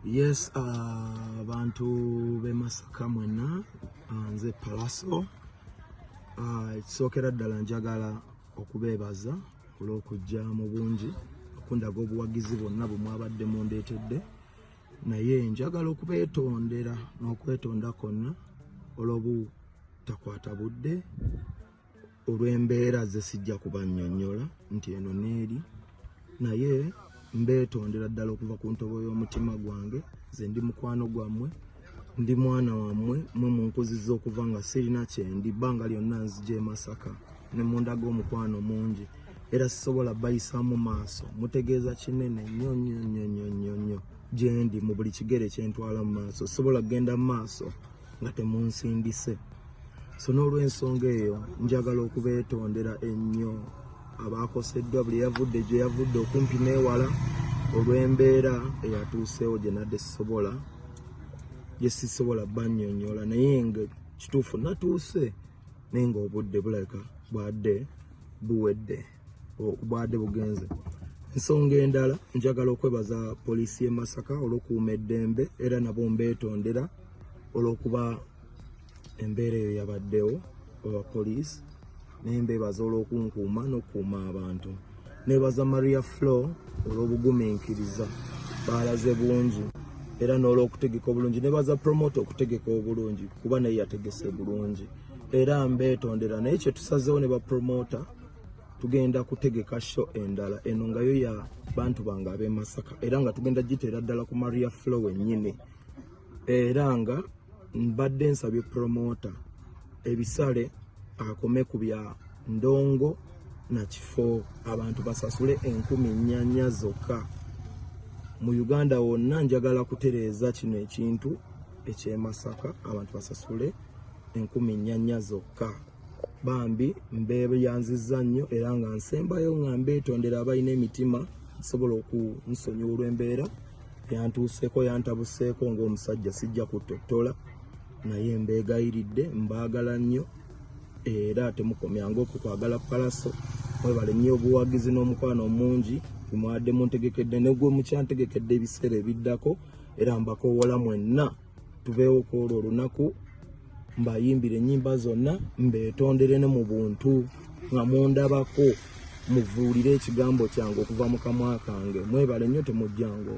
Yes, abantu be Masaka mwena nze Palaso ekisookera ddala njagala okubeebaza olw'okujja mu bungi okundaga obuwagizi bwonna bwe mwabadde mundeetedde, naye njagala okubeetondera n'okwetonda kwonna olw'obutakwata budde olw'embeera ze sijja kubannyonnyola nti eno n'eri, naye mbeetondera ddala okuva ku ntobo y'omutima gwange. Nze ndi mukwano gwammwe, ndi mwana wammwe, mwe munkuzizza okuva nga sirina kyendi, bbanga lyonna nzija e Masaka ne mundaga omukwano mungi, era sisobola bayisaamu maaso. Mutegeeza kinene nnyo nnyo nnyo nnyo nnyo nnyo gyendi mu buli kigere kyentwala mu maaso. Sisobola kugenda mu maaso nga temunsindise. So n'olw'ensonga eyo njagala okubeetondera ennyo abaakoseddwa buli yavudde gye yavudde okumpi n'ewala olw'embeera eyatuuseewo gye nadde sisobola bannyonnyola, naye nga kituufu natuuse naye nga obudde bulabika bwadde bugenze. Ensonga endala njagala okwebaza poliisi y'e Masaka olw'okuuma eddembe, era nabo mbeetondera olw'okuba embeera eyo yabaddewo oba poliisi, naye mbeebaza olw'okunkuuma n'okukuuma abantu. Neebaza Maria Flo olw'obugumiikiriza, baalaze bungi, era n'olw'okutegeka obulungi. Neebaza Promoter okutegeka obulungi kuba naye yategese bulungi, era mbeetondera. Naye kye tusazeewo ne ba Promoter tugenda kutegeka show endala, eno nga yo ya bantu bange ab'e Masaka, era nga tugenda giteera ddala ku Maria Flo wennyini, era nga mbadde nsabye Promoter ebisale akome ku bya Ndongo na Kifo, abantu basasule 4,000 zokka. Mu Uganda wonna njagala kutereeza kino ekintu eky'e Masaka, abantu basasule 4,000 zokka. Bambi mbeeyanzizza nnyo, era nga nsembayo nga mbeetondera abalina emitima nsobola okunsonyiwa olw'embeera yantuuseeko yantabuseeko ng'omusajja, sijja kutottola, naye mbeegayiridde, mbaagala nnyo, era temukomyanga okukwagala Palaso. Mwebale nnyo obuwagizi n'omukwano omungi mwadde muntegekedde, ne gwe mukyantegekedde ebiseera ebiddako, era mbakoowola mwenna tubeewo kwolwo olunaku, mbayimbire ennyimba zonna, mbeetondere ne mu buntu nga mundabako, muvuulire ekigambo kyange okuva mu kamwa kange. Mwebale nnyo, temujjango.